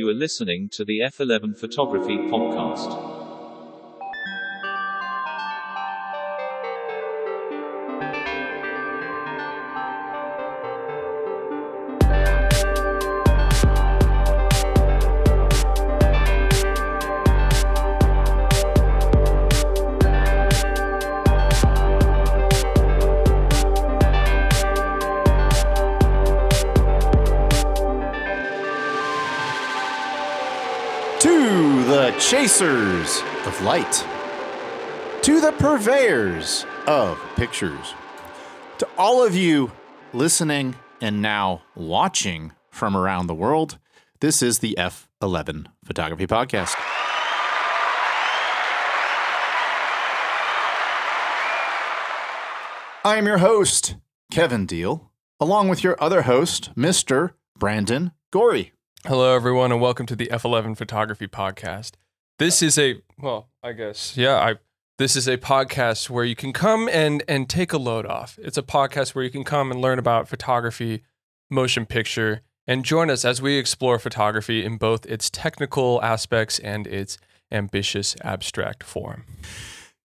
You are listening to the F11 Photography Podcast. Chasers of light, to the purveyors of pictures, to all of you listening and now watching from around the world, this is the F11 Photography Podcast. I am your host, Kevin Deal, along with your other host, Mr. Brandon Gorrie. Hello, everyone, and welcome to the F11 Photography Podcast. This is this is a podcast where you can come and take a load off. It's a podcast where you can come and learn about photography, motion picture, and join us as we explore photography in both its technical aspects and its ambitious abstract form.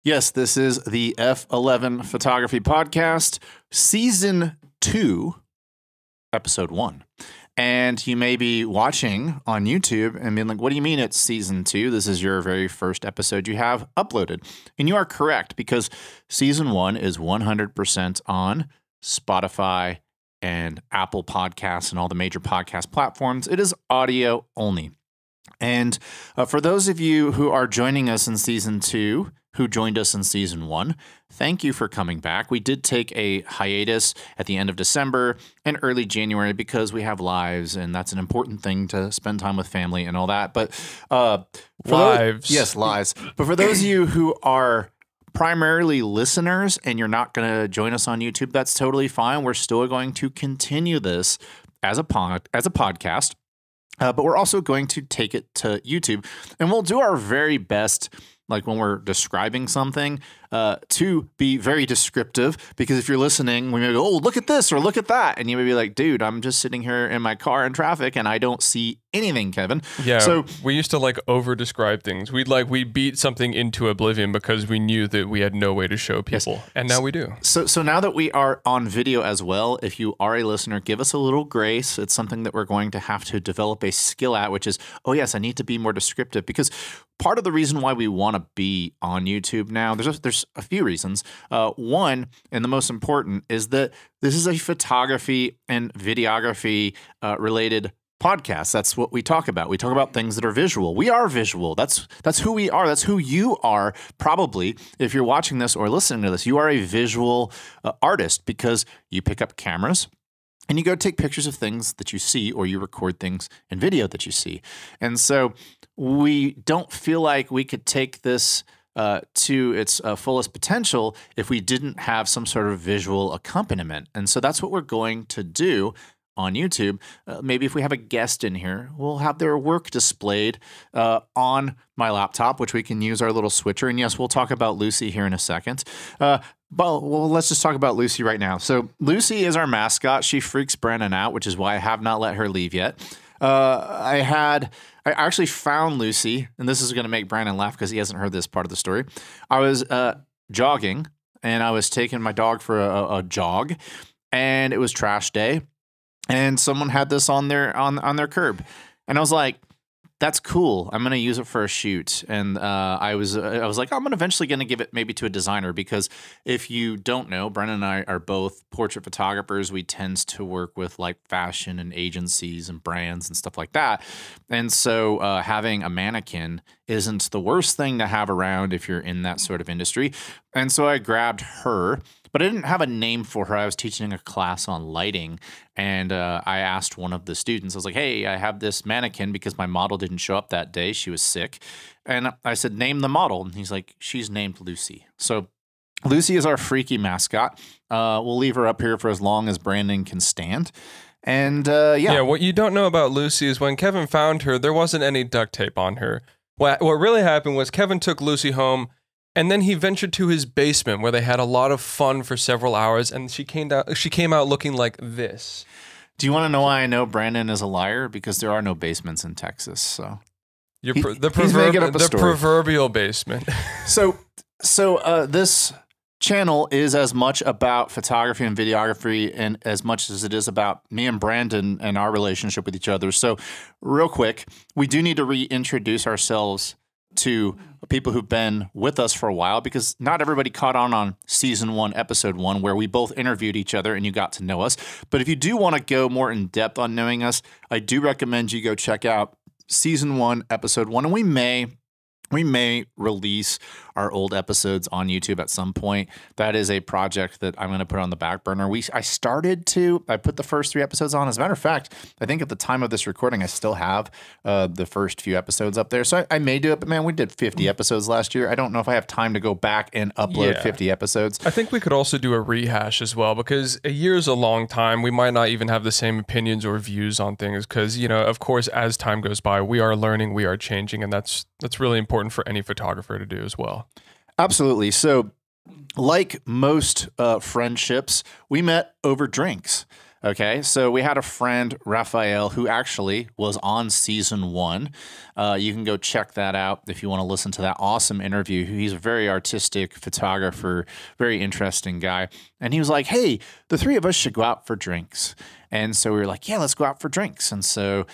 Yes, this is the F11 Photography Podcast, Season 2, Episode 1. And you may be watching on YouTube and being like, what do you mean it's Season 2? This is your very first episode you have uploaded. And you are correct, because Season 1 is 100% on Spotify and Apple Podcasts and all the major podcast platforms. It is audio only. And for those of you who are joining us in Season 2, who joined us in Season 1, thank you for coming back. We did take a hiatus at the end of December and early January because we have lives, and that's an important thing to spend time with family and all that. But lives. Yes, lives. But for those of you who are primarily listeners and you're not going to join us on YouTube, that's totally fine. We're still going to continue this as a podcast. But we're also going to take it to YouTube, and we'll do our very best, like when we're describing something, to be very descriptive, because if you're listening, we may go, oh, look at this or look at that. And you may be like, dude, I'm just sitting here in my car in traffic and I don't see anything, Kevin. Yeah, so we used to over describe things. We beat something into oblivion because we knew that we had no way to show people. Yes. And now we do. So now that we are on video as well, if you are a listener, give us a little grace. It's something that we're going to have to develop a skill at, which is, oh yes, I need to be more descriptive, because part of the reason why we want to be on YouTube now, there's a few reasons. One, and the most important, is that this is a photography and videography related podcast. That's what we talk about. We talk about things that are visual. We are visual. That's who we are. That's who you are. Probably, if you're watching this or listening to this, you are a visual artist, because you pick up cameras and you go take pictures of things that you see, or you record things in video that you see. And so we don't feel like we could take this to its fullest potential if we didn't have some sort of visual accompaniment. And so that's what we're going to do on YouTube. Maybe if we have a guest in here, we'll have their work displayed on my laptop, which we can use our little switcher. And yes, we'll talk about Lucy here in a second. But let's just talk about Lucy right now. So Lucy is our mascot. She freaks Brandon out, which is why I have not let her leave yet. I actually found Lucy, and this is going to make Brandon laugh because he hasn't heard this part of the story. I was jogging, and I was taking my dog for a jog, and it was trash day, and someone had this on their curb, and I was like, that's cool. I'm going to use it for a shoot. And I was like, I'm eventually going to give it maybe to a designer, because if you don't know, Brennan and I are both portrait photographers. We tend to work with like fashion and agencies and brands and stuff like that. And so having a mannequin isn't the worst thing to have around if you're in that sort of industry. And so I grabbed her, but I didn't have a name for her. I was teaching a class on lighting, and I asked one of the students, I was like, hey, I have this mannequin because my model didn't show up that day. She was sick. And I said, name the model. And he's like, she's named Lucy. So Lucy is our freaky mascot. We'll leave her up here for as long as Brandon can stand. And yeah, what you don't know about Lucy is when Kevin found her, there wasn't any duct tape on her. What really happened was Kevin took Lucy home, and then he ventured to his basement where they had a lot of fun for several hours, and she came out looking like this. Do you want to know why I know Brandon is a liar? Because there are no basements in Texas. So the proverbial basement. So this channel is as much about photography and videography and as much as it is about me and Brandon and our relationship with each other. So real quick, we do need to reintroduce ourselves to people who've been with us for a while, because not everybody caught on season 1, episode 1, where we both interviewed each other and you got to know us. But if you do want to go more in depth on knowing us, I do recommend you go check out season 1, episode 1. And we may release our old episodes on YouTube at some point. That is a project that I'm going to put on the back burner. I put the first 3 episodes on. As a matter of fact, I think at the time of this recording, I still have the first few episodes up there. So I may do it, but man, we did 50 episodes last year. I don't know if I have time to go back and upload 50 episodes. I think we could also do a rehash as well, because a year is a long time. We might not even have the same opinions or views on things because, of course, as time goes by, we are learning, we are changing, and that's really important for any photographer to do as well. Absolutely. So like most friendships, we met over drinks. Okay. So we had a friend, Raphael, who actually was on season 1. You can go check that out if you want to listen to that awesome interview. He's a very artistic photographer, very interesting guy. And he was like, hey, the 3 of us should go out for drinks. And so we were like, yeah, let's go out for drinks. And so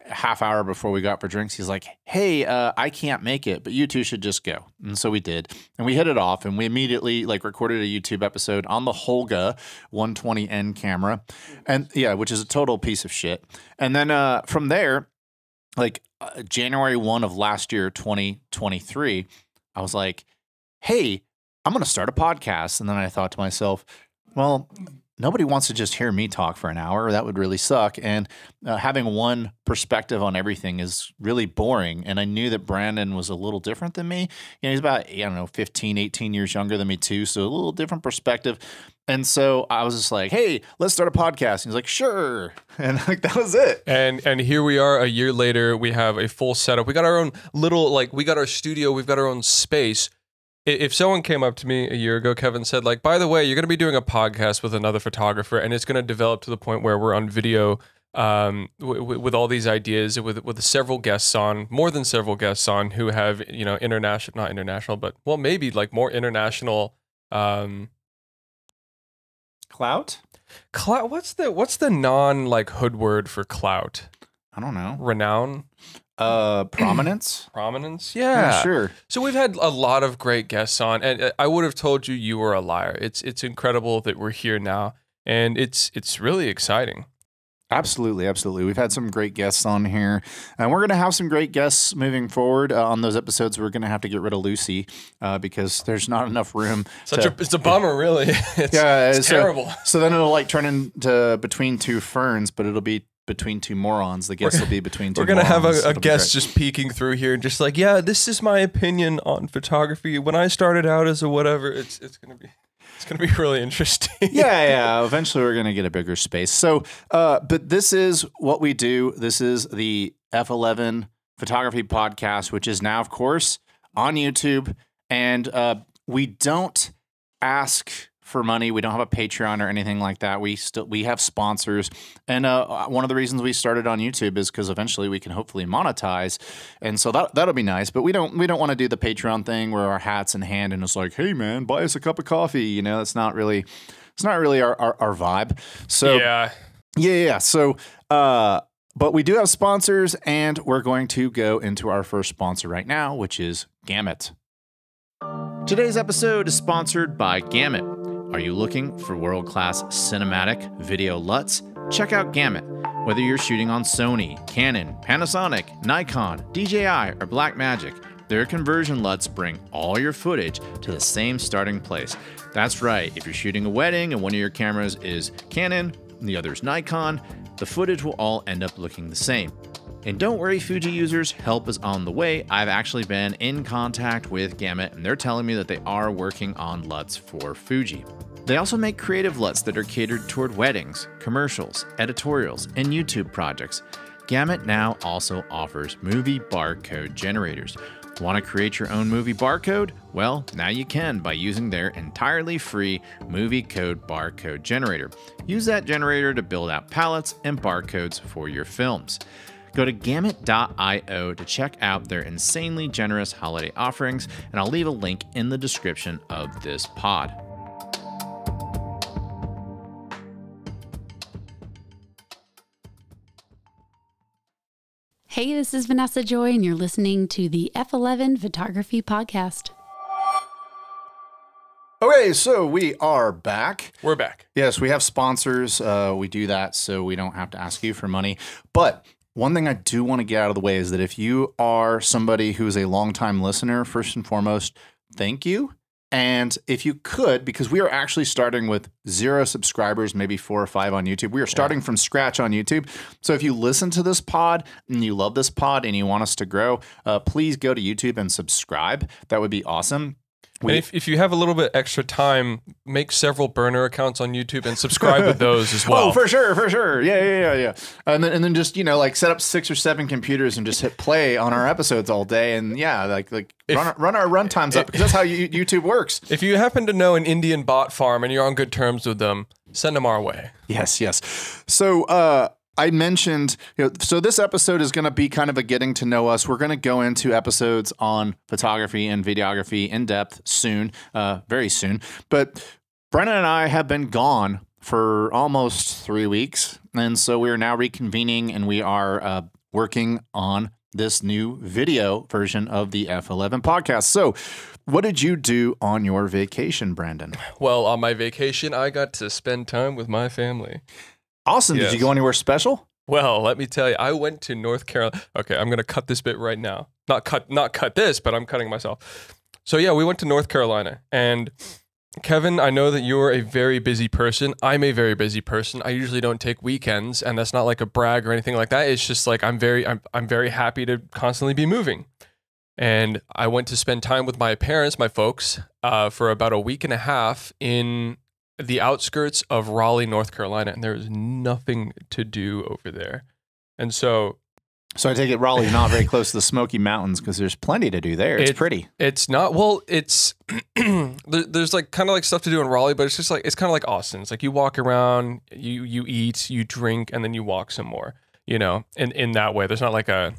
half hour before we got for drinks, he's like, hey, I can't make it, but you two should just go. And so we did. And we hit it off, and we immediately recorded a YouTube episode on the Holga 120N camera. And yeah, which is a total piece of shit. And then from there, January 1 of last year, 2023, I was like, hey, I'm going to start a podcast. And then I thought to myself, well, nobody wants to just hear me talk for an hour. That would really suck. And having one perspective on everything is really boring. And I knew that Brandon was a little different than me. He's about, 15, 18 years younger than me too. So a little different perspective. And so I was just like, hey, let's start a podcast. And he's like, sure. And that was it. And here we are a year later. We have a full setup. We got our own little, we got our studio. We've got our own space. If someone came up to me a year ago, Kevin said, by the way, you're going to be doing a podcast with another photographer, and it's going to develop to the point where we're on video with all these ideas, with several guests on, more than several guests on, who have, not international, but, well, maybe more international. Clout? Clout. What's the hood word for clout? I don't know. Renown? Prominence? Prominence? Yeah. Sure. So we've had a lot of great guests on, and I would have told you were a liar. It's incredible that we're here now, and it's really exciting. Absolutely, absolutely. We've had some great guests on here, and we're going to have some great guests moving forward. On those episodes, we're going to have to get rid of Lucy because there's not enough room. It's a bummer, really. It's terrible. So then it'll turn into Between Two Ferns, but it'll be Between Two Morons. The guest will be Between Two Morons. We're going to have a guest just peeking through here and just this is my opinion on photography. When I started out as a whatever, it's going to be... It's going to be really interesting. Yeah. Eventually, we're going to get a bigger space. So, but this is what we do. This is the F11 Photography Podcast, which is now, of course, on YouTube. And we don't ask for money. We don't have a Patreon or anything like that. We have sponsors. And one of the reasons we started on YouTube is because eventually we can hopefully monetize. And so that'll be nice. But we don't want to do the Patreon thing where our hat's in hand and it's like, hey man, buy us a cup of coffee. That's not really our vibe. So yeah. So but we do have sponsors, and we're going to go into our first sponsor right now, which is Gamut. Today's episode is sponsored by Gamut. Are you looking for world-class cinematic video LUTs? Check out Gamut. Whether you're shooting on Sony, Canon, Panasonic, Nikon, DJI, or Blackmagic, their conversion LUTs bring all your footage to the same starting place. That's right, if you're shooting a wedding and one of your cameras is Canon and the other is Nikon, the footage will all end up looking the same. And don't worry, Fuji users, help is on the way. I've actually been in contact with Gamut, and they're telling me that they are working on LUTs for Fuji. They also make creative LUTs that are catered toward weddings, commercials, editorials, and YouTube projects. Gamut now also offers movie barcode generators. Want to create your own movie barcode? Well, now you can by using their entirely free movie code barcode generator. Use that generator to build out palettes and barcodes for your films. Go to gamut.io to check out their insanely generous holiday offerings, and I'll leave a link in the description of this pod. Hey, this is Vanessa Joy, and you're listening to the F11 Photography Podcast. Okay, so we are back. We're back. Yes, we have sponsors. We do that so we don't have to ask you for money. But one thing I do want to get out of the way is that if you are somebody who is a longtime listener, first and foremost, thank you. And if you could, because we are actually starting with 0 subscribers, maybe 4 or 5 on YouTube. We are starting from scratch on YouTube. So if you listen to this pod and you love this pod and you want us to grow, please go to YouTube and subscribe. That would be awesome. And if you have a little bit extra time, make several burner accounts on YouTube and subscribe with those as well. Oh, for sure. Yeah. And then just, like set up 6 or 7 computers and just hit play on our episodes all day. And run our run times up, because that's how YouTube works. If you happen to know an Indian bot farm and you're on good terms with them, send them our way. Yes. So, I mentioned, so this episode is going to be kind of a getting to know us. We're going to go into episodes on photography and videography in depth soon, very soon. But Brandon and I have been gone for almost 3 weeks. And so we are now reconvening, and we are working on this new video version of the F11 podcast. So what did you do on your vacation, Brandon? Well, on my vacation, I got to spend time with my family. Awesome. Yes. Did you go anywhere special? Well, let me tell you, I went to North Carolina. Okay, I'm going to cut this bit right now. Not cut this, but I'm cutting myself. So yeah, we went to North Carolina. And Kevin, I know that you're a very busy person. I'm a very busy person. I usually don't take weekends, and that's not like a brag or anything like that. It's just like I'm very happy to constantly be moving. And I went to spend time with my parents, my folks, for about a week and a half in the outskirts of Raleigh, North Carolina, and there is nothing to do over there. And so I take it Raleigh's not very close to the Smoky Mountains, because there's plenty to do there. It's pretty. It's not. Well, it's there's like kind of like stuff to do in Raleigh, but it's just like, it's kind of like Austin. It's like you walk around, you eat, you drink, and then you walk some more. In that way, there's not like a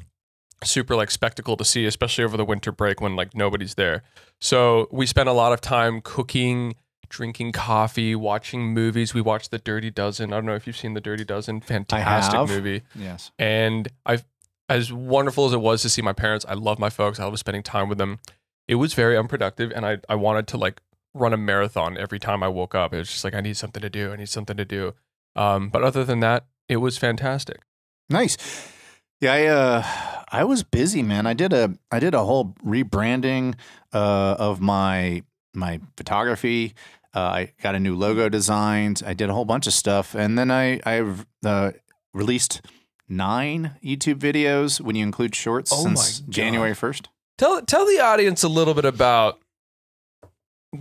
super like spectacle to see, especially over the winter break when like nobody's there. So we spent a lot of time cooking, drinking coffee, watching movies. We watched The Dirty Dozen. I don't know if you've seen The Dirty Dozen. Fantastic movie. Yes. And as wonderful as it was to see my parents, I love my folks. I love spending time with them. It was very unproductive, and I wanted to like run a marathon every time I woke up. It was just like, I need something to do. But other than that, it was fantastic. Nice. Yeah, I was busy, man. I did a whole rebranding of my photography. I got a new logo designed. I did a whole bunch of stuff. And then I've released 9 YouTube videos when you include shorts since January 1st. Tell the audience a little bit about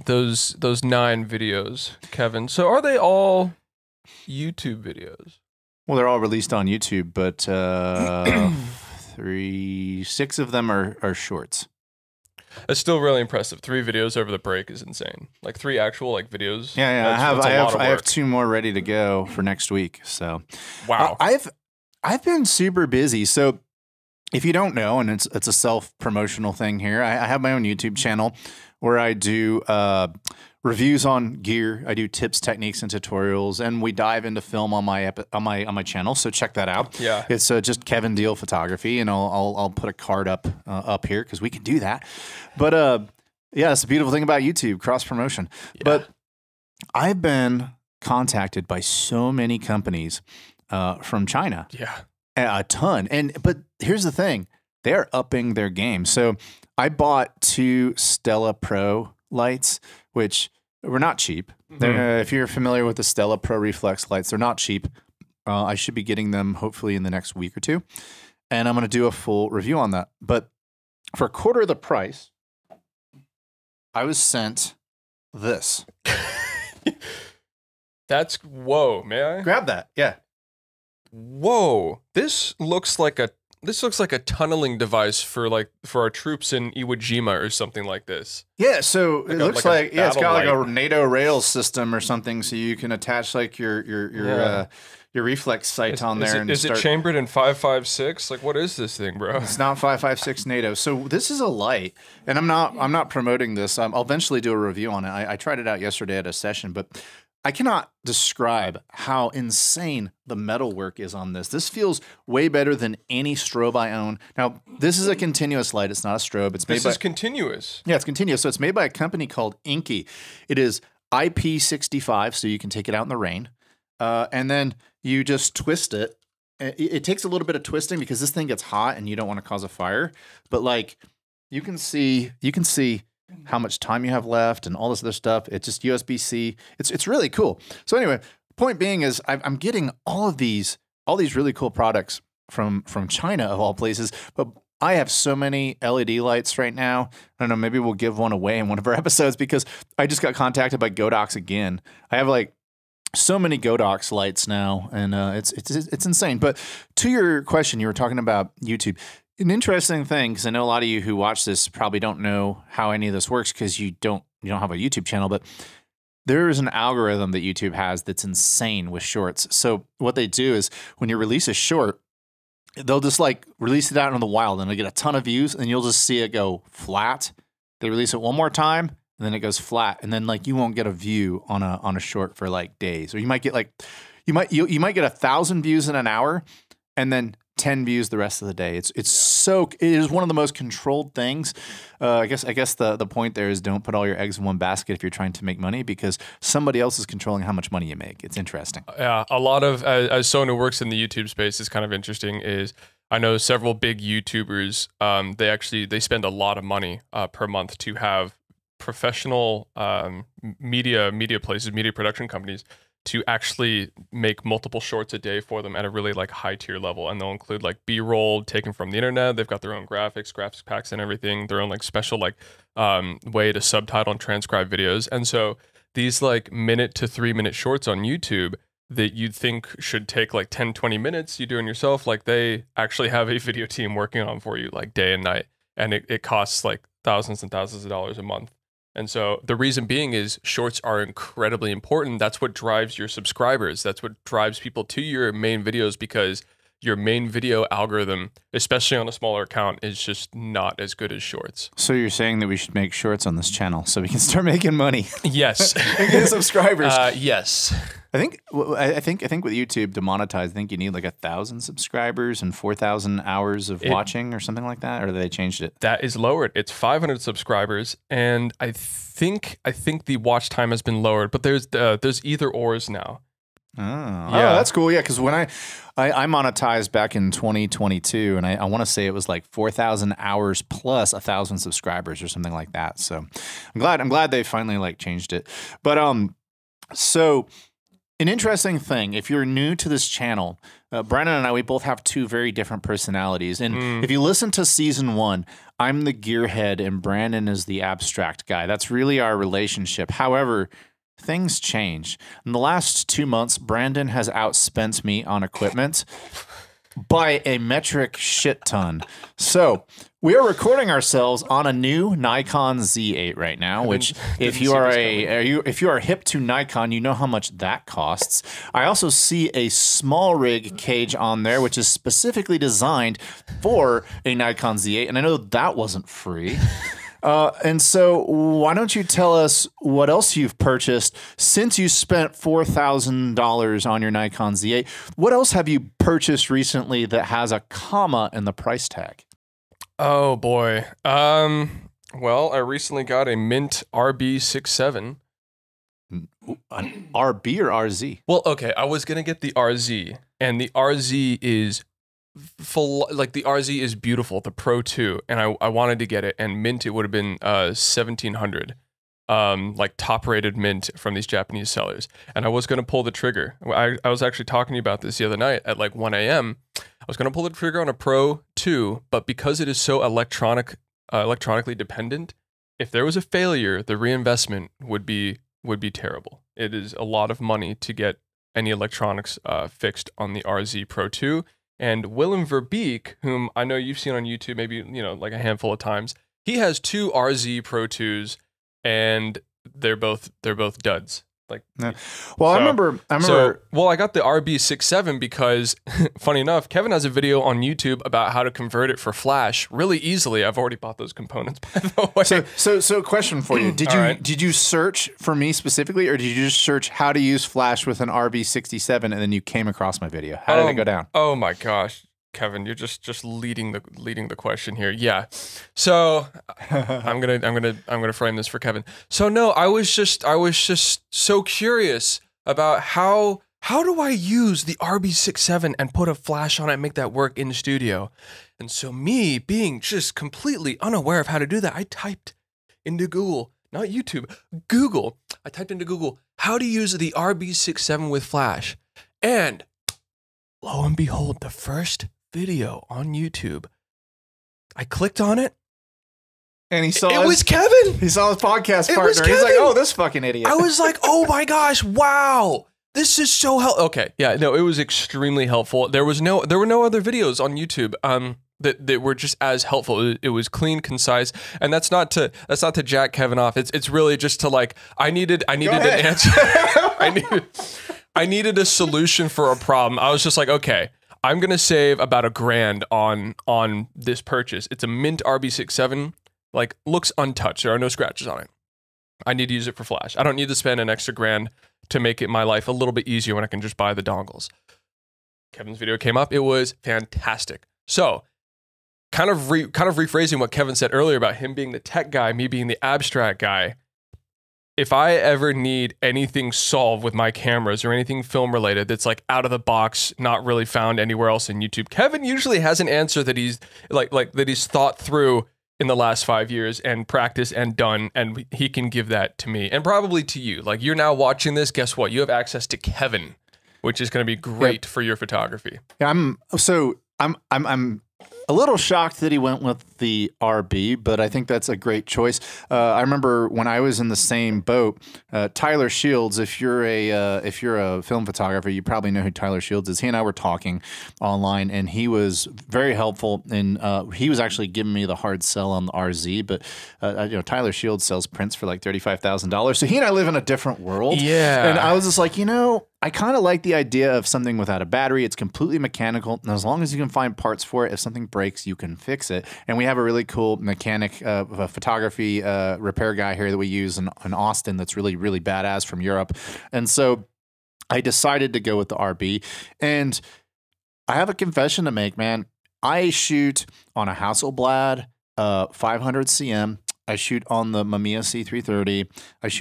those 9 videos, Kevin. So are they all YouTube videos? Well, they're all released on YouTube, but 6 of them are shorts. That's still really impressive. 3 videos over the break is insane. Like 3 actual like videos. Yeah. I have 2 more ready to go for next week. So wow. I've been super busy. So if you don't know, and it's a self-promotional thing here, I have my own YouTube channel where I do reviews on gear. I do tips, techniques, and tutorials, and we dive into film on my channel. So check that out. Yeah, it's just Kevin Deal Photography, and I'll put a card up here because we can do that. But yeah, it's the beautiful thing about YouTube, cross promotion. Yeah. But I've been contacted by so many companies from China. Yeah, a ton. But here's the thing. They're upping their game. So I bought 2 Stella Pro lights, which were not cheap. Mm-hmm. If you're familiar with the Stella Pro Reflex lights, they're not cheap. I should be getting them hopefully in the next week or 2. And I'm going to do a full review on that. But for a quarter of the price, I was sent this. Whoa, may I? Grab that. Yeah. Whoa. This looks like This looks like a tunneling device for our troops in Iwo Jima or something like this. Yeah, so it looks like it's got like battle a NATO rail system or something, so you can attach like your reflex sight on there. Is it chambered in 5.56? Like, what is this thing, bro? It's not 5.56 NATO. So this is a light, and I'm not promoting this. I'll eventually do a review on it. I tried it out yesterday at a session, but I cannot describe how insane the metalwork is on this. This feels way better than any strobe I own. Now, this is a continuous light. It's not a strobe. This is continuous. Yeah, it's continuous. So it's made by a company called Inky. It is IP65, so you can take it out in the rain. And then you just twist it. It takes a little bit of twisting because this thing gets hot and you don't want to cause a fire. But like you can see how much time you have left and all this other stuff. It's just USB-C. It's really cool. So anyway, point being is I'm getting all these really cool products from China of all places, but I have so many LED lights right now. I don't know, maybe we'll give one away in one of our episodes because I just got contacted by Godox again. I have like so many Godox lights now, and it's insane. But to your question, you were talking about YouTube. An interesting thing, because I know a lot of you who watch this probably don't know how any of this works because you don't have a YouTube channel, but there is an algorithm that YouTube has that's insane with shorts. So what they do is when you release a short, they'll just like release it out in the wild and it'll get a ton of views and you'll just see it go flat. They release it one more time and then it goes flat. And then like you won't get a view on a short for like days. Or you might get like you might get 1,000 views in an hour and then 10 views the rest of the day. It is one of the most controlled things. I guess the point there is don't put all your eggs in one basket if you're trying to make money because somebody else is controlling how much money you make. It's interesting. Yeah, a lot of as someone who works in the YouTube space is kind of interesting. Is I know several big YouTubers. They spend a lot of money per month to have professional media places, media production companies to actually make multiple shorts a day for them at a really like high tier level. And they'll include like B-roll taken from the internet. They've got their own graphics packs and everything, their own like special like way to subtitle and transcribe videos. And so these like 1 to 3 minute shorts on YouTube that you'd think should take like 10, 20 minutes, you doing yourself, like they actually have a video team working on for you like day and night. And it costs like thousands and thousands of dollars a month. And so the reason being is shorts are incredibly important. That's what drives your subscribers. That's what drives people to your main videos because your main video algorithm, especially on a smaller account, is just not as good as shorts. So you're saying that we should make shorts on this channel so we can start making money? Yes. And get subscribers. Yes. I think with YouTube to monetize, I think you need like 1,000 subscribers and 4,000 hours of watching or something like that, or they changed it. That is lowered. It's 500 subscribers, and I think the watch time has been lowered. But there's either ors now. Oh, yeah, that's cool. Yeah, because when I monetized back in 2022, and I want to say it was like 4,000 hours plus 1,000 subscribers or something like that. So I'm glad they finally like changed it. But so. An interesting thing, if you're new to this channel, Brandon and I, we both have two very different personalities. And if you listen to season 1, I'm the gearhead and Brandon is the abstract guy. That's really our relationship. However, things change. In the last 2 months, Brandon has outspent me on equipment by a metric shit ton. So we are recording ourselves on a new Nikon Z8 right now, which if you are hip to Nikon, you know how much that costs. I also see a small rig cage on there, which is specifically designed for a Nikon Z8, and I know that wasn't free. And so why don't you tell us what else you've purchased since you spent $4,000 on your Nikon Z8? What else have you purchased recently that has a comma in the price tag? Oh boy. Well, I recently got a Mint RB67. An RB or RZ? Well, okay, I was going to get the RZ, and the RZ is full, like the RZ is beautiful, the Pro 2, and I wanted to get it, and Mint, it would have been 1,700, like top rated Mint from these Japanese sellers, and I was going to pull the trigger. I was actually talking to you about this the other night at like 1 a.m. I was going to pull the trigger on a Pro 2, but because it is so electronically dependent, if there was a failure, the reinvestment would be terrible. It is a lot of money to get any electronics fixed on the RZ Pro 2. And Willem Verbeek, whom I know you've seen on YouTube, maybe, like a handful of times, he has two RZ Pro 2s, and they're both duds. Like, yeah. Well, I remember. I got the RB67 because, funny enough, Kevin has a video on YouTube about how to convert it for Flash really easily. I've already bought those components, by the way. So question for you: Did you search for me specifically, or did you just search how to use Flash with an RB67, and then you came across my video? How did it go down? Oh my gosh, Kevin, you're just leading the question here. Yeah. So I'm gonna frame this for Kevin. So no, I was just so curious about how do I use the RB67 and put a flash on it and make that work in the studio. And so me being just completely unaware of how to do that, I typed into Google, not YouTube, Google. I typed into Google how to use the RB67 with flash, and lo and behold, the first video on YouTube. I clicked on it, and he saw it was Kevin. He saw his podcast partner. He's like, "Oh, this fucking idiot." I was like, "Oh my gosh, wow, this is so helpful." Okay, yeah, no, it was extremely helpful. There were no other videos on YouTube that were just as helpful. It was clean, concise, and that's not to jack Kevin off. It's really just to, like, I needed an answer. I needed a solution for a problem. I was just like, okay, I'm gonna save about $1,000 on this purchase. It's a mint RB67, like, looks untouched. There are no scratches on it. I need to use it for Flash. I don't need to spend an extra $1,000 to make my life a little bit easier when I can just buy the dongles. Kevin's video came up. It was fantastic. So, kind of rephrasing what Kevin said earlier about him being the tech guy, me being the abstract guy. If I ever need anything solved with my cameras or anything film related that's like out of the box, not really found anywhere else in YouTube, Kevin usually has an answer that he's that he's thought through in the last 5 years and practiced and done, and he can give that to me and probably to you. Like, you're now watching this, guess what? You have access to Kevin, which is going to be great for your photography. Yeah, I'm a little shocked that he went with the RB, but I think that's a great choice. I remember when I was in the same boat, Tyler Shields. If you're a film photographer, you probably know who Tyler Shields is. He and I were talking online, and he was very helpful. And he was actually giving me the hard sell on the RZ. But Tyler Shields sells prints for like $35,000. So he and I live in a different world. Yeah. And I was just like, I kind of like the idea of something without a battery. It's completely mechanical, and as long as you can find parts for it, if something breaks, you can fix it. And we have a really cool mechanic, a photography repair guy here that we use in Austin that's really, really badass from Europe. And so I decided to go with the RB. And I have a confession to make, man. I shoot on a Hasselblad 500 cm. I shoot on the Mamiya C330. I've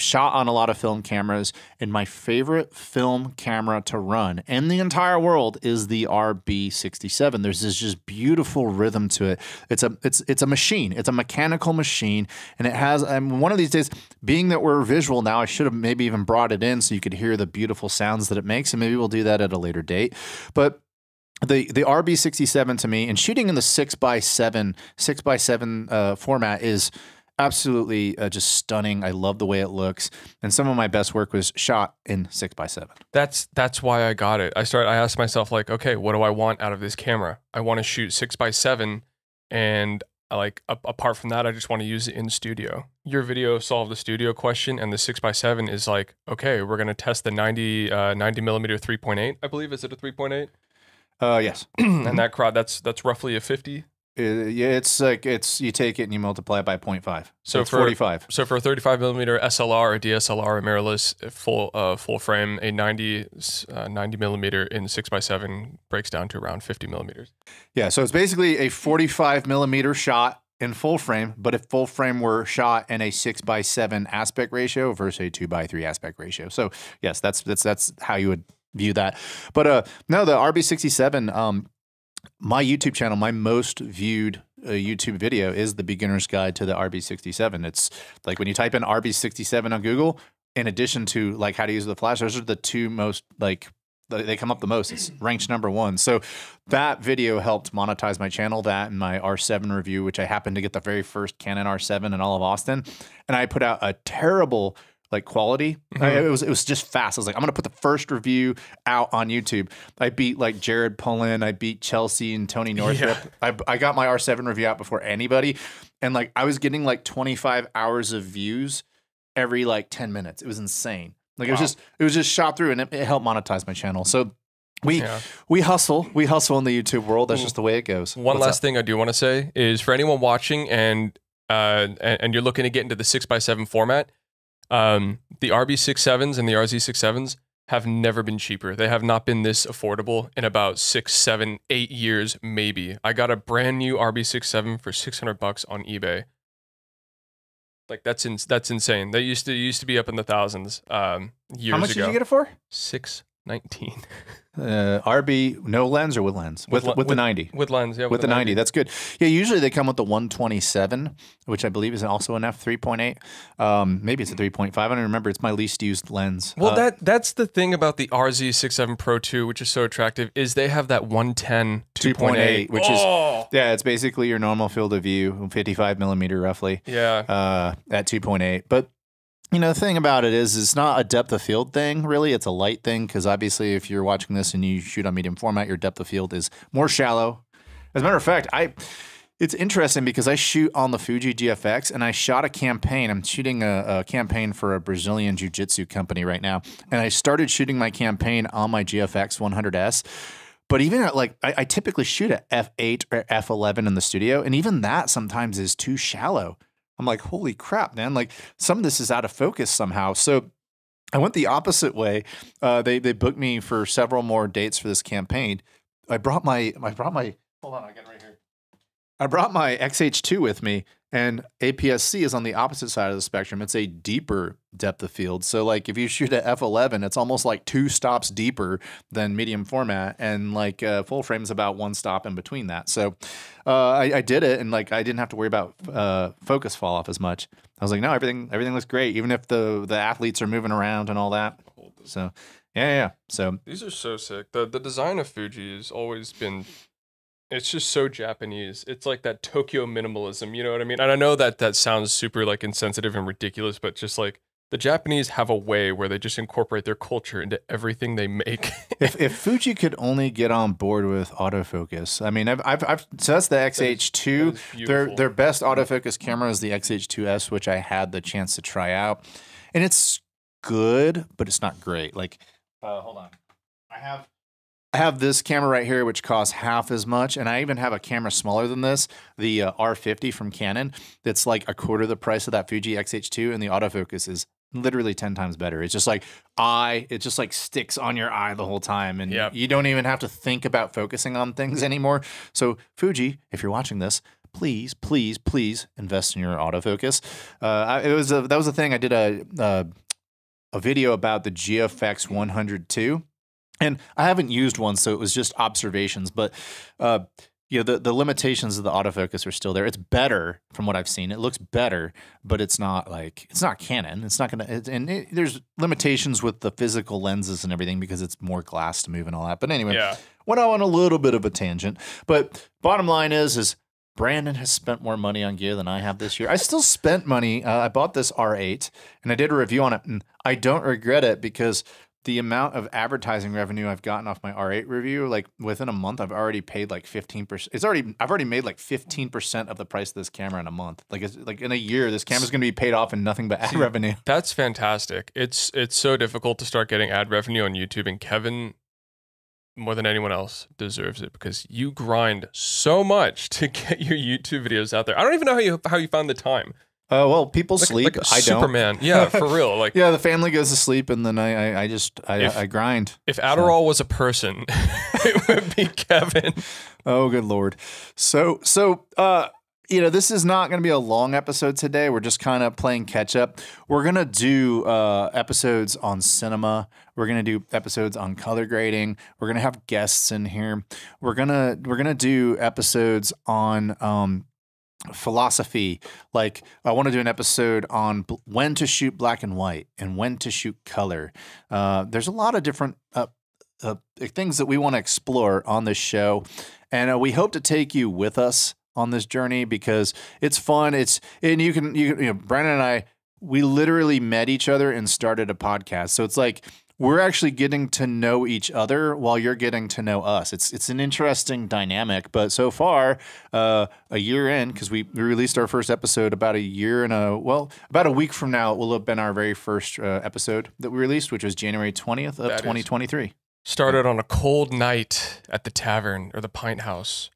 shot on a lot of film cameras, and my favorite film camera to run in the entire world is the RB67. There's this just beautiful rhythm to it. It's a machine. It's a mechanical machine, and it has. One of these days, being that we're visual now, I should have maybe even brought it in so you could hear the beautiful sounds that it makes, and maybe we'll do that at a later date. But the RB67 to me, and shooting in the 6x7 format is absolutely just stunning. I love the way it looks, and some of my best work was shot in 6x7. That's why I got it. I asked myself, like, okay, what do I want out of this camera? I want to shoot 6x7, and apart from that, I just want to use it in studio. Your video solved the studio question, and the 6x7 is like, okay, we're gonna test the 90 millimeter 3.8. I believe, is it a 3.8? Yes. And that crowd, that's roughly a 50. Yeah, it's you take it and you multiply it by 0.5. So it's 45. So for a 35 millimeter SLR or DSLR or mirrorless full frame, a 90 millimeter in 6x7 breaks down to around 50 millimeters. Yeah, so it's basically a 45 millimeter shot in full frame, but if full frame were shot in a 6x7 aspect ratio versus a 2x3 aspect ratio. So yes, that's how you would view that. But no, the RB67, my YouTube channel, my most viewed YouTube video is the beginner's guide to the RB67. It's like when you type in RB67 on Google, in addition to like how to use the flash, those are the two most, like, they come up the most. It's ranked #1. So that video helped monetize my channel, that and my R7 review, which I happened to get the very first Canon R7 in all of Austin. And I put out a terrible like quality. It was just fast. I was like, I'm gonna put the first review out on YouTube. I beat like Jared Pullen, I beat Chelsea and Tony Northrup. I got my R7 review out before anybody, and like I was getting like 25 hours of views every like 10 minutes. It was insane. Like it was just shot through, and it helped monetize my channel. So we hustle in the YouTube world. That's just the way it goes. One last thing I do want to say is for anyone watching and you're looking to get into the 6x7 format, the RB67s and the RZ67s have never been cheaper. They have not been this affordable in about 6, 7, 8 years, maybe. I got a brand new RB67 for $600 on eBay. Like that's insane. They used to be up in the thousands years ago. How much did you get it for? $619. RB no lens or with lens? With the 90. With lens, yeah. With the 90. That's good. Yeah, usually they come with the 127, which I believe is also an f3.8. Maybe it's a 3.5. I don't remember. It's my least used lens. Well, that's the thing about the RZ67 Pro 2, which is so attractive, is they have that 110 2.8, which is it's basically your normal field of view, 55 millimeter roughly. Yeah. At 2.8, but. You know, the thing about it is it's not a depth of field thing, really. It's a light thing because obviously if you're watching this and you shoot on medium format, your depth of field is more shallow. As a matter of fact, it's interesting because I shoot on the Fuji GFX and I shot a campaign. I'm shooting a campaign for a Brazilian jiu-jitsu company right now. And I started shooting my campaign on my GFX 100S. But even at I typically shoot at f8 or f11 in the studio. And even that sometimes is too shallow. I'm like, holy crap, man. Like some of this is out of focus somehow. So I went the opposite way. They booked me for several more dates for this campaign. I brought my hold on, I got it right here. I brought my XH2 with me, and APS-C is on the opposite side of the spectrum. It's a deeper depth of field. So like if you shoot at f11, it's almost like 2 stops deeper than medium format, and like full frame is about 1 stop in between that. So I did it, and like I didn't have to worry about focus fall off as much. I was like, no, everything looks great, even if the athletes are moving around and all that. So yeah. So these are so sick. The design of Fuji has always been. It's just so Japanese. It's like that Tokyo minimalism, you know what I mean? And I know that sounds super like insensitive and ridiculous, but just like the Japanese have a way where they just incorporate their culture into everything they make. if Fuji could only get on board with autofocus, I mean, so that's the XH2. Their best autofocus camera is the XH2S, which I had the chance to try out, and it's good, but it's not great. Like, hold on, I have this camera right here, which costs half as much, and I even have a camera smaller than this, the R50 from Canon, that's like a quarter the price of that Fuji XH2, and the autofocus is literally 10 times better. It's just like it just like sticks on your eye the whole time, and you don't even have to think about focusing on things anymore. So Fuji, if you're watching this, please invest in your autofocus. That was a thing. I did a video about the GFX 102. And I haven't used one, so it was just observations. But the limitations of the autofocus are still there. It's better from what I've seen. It looks better, but it's not Canon. It's not gonna. There's limitations with the physical lenses and everything because it's more glass to move and all that. But anyway, went out on a little bit of a tangent. But bottom line is Brandon has spent more money on gear than I have this year. I still spent money. I bought this R8, and I did a review on it, and I don't regret it because the amount of advertising revenue I've gotten off my R8 review, like within a month, I've already paid like 15%. I've already made like 15% of the price of this camera in a month. Like in a year, this camera's going to be paid off in nothing but ad revenue. That's fantastic. It's so difficult to start getting ad revenue on YouTube, and Kevin, more than anyone else, deserves it because you grind so much to get your YouTube videos out there. I don't even know how you found the time. Well, people sleep. Like I don't. Superman. Yeah, for real. Like the family goes to sleep, and then I grind. If Adderall was a person, it would be Kevin. Oh, good Lord. So this is not going to be a long episode today. We're just kind of playing catch up. We're going to do episodes on cinema. We're going to do episodes on color grading. We're going to have guests in here. We're going to do episodes on philosophy. Like I want to do an episode on when to shoot black and white and when to shoot color. There's a lot of different things that we want to explore on this show, and we hope to take you with us on this journey because it's fun. Brandon and I we literally met each other and started a podcast. So it's like we're actually getting to know each other while you're getting to know us. It's an interesting dynamic. But so far, a year in, because we released our first episode about a week from now, it will have been our very first episode that we released, which was January 20th of 2023. Started on a cold night at the tavern or the pint house.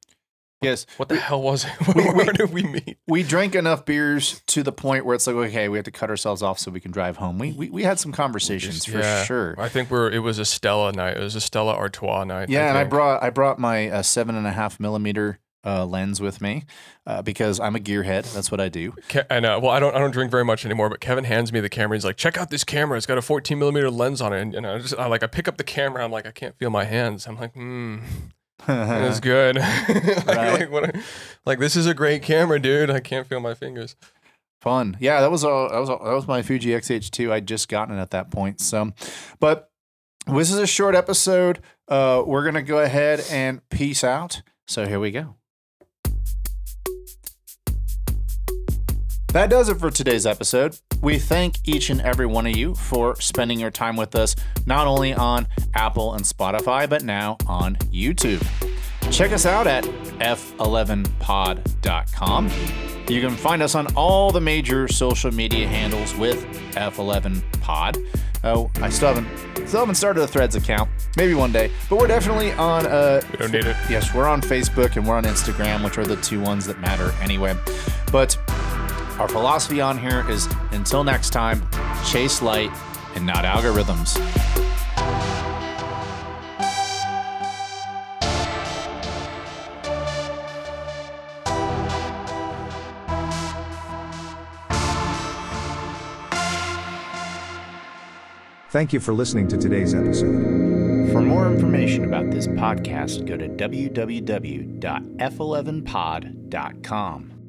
Yes. What the hell was it? Where did we meet? We drank enough beers to the point where it's like, okay, we have to cut ourselves off so we can drive home. We had some conversations for sure. I think it was a Stella night. It was a Stella Artois night. Yeah, and I brought my 7.5 millimeter lens with me because I'm a gearhead. That's what I do. I know. Well, I don't drink very much anymore. But Kevin hands me the camera. He's like, check out this camera. It's got a 14 millimeter lens on it. And I pick up the camera. I'm like, I can't feel my hands. I'm like, It's good. This is a great camera, dude. I can't feel my fingers. Fun. Yeah, that was my Fuji X-H2. I'd just gotten it at that point. So, but this is a short episode. We're going to go ahead and peace out. So here we go. That does it for today's episode. We thank each and every one of you for spending your time with us, not only on Apple and Spotify, but now on YouTube. Check us out at F11pod.com. You can find us on all the major social media handles with F11pod. Oh, I still haven't started a Threads account. Maybe one day, but we're definitely on. We don't need it. Yes, we're on Facebook and we're on Instagram, which are the two ones that matter anyway. But our philosophy on here is, until next time, chase light and not algorithms. Thank you for listening to today's episode. For more information about this podcast, go to www.f11pod.com.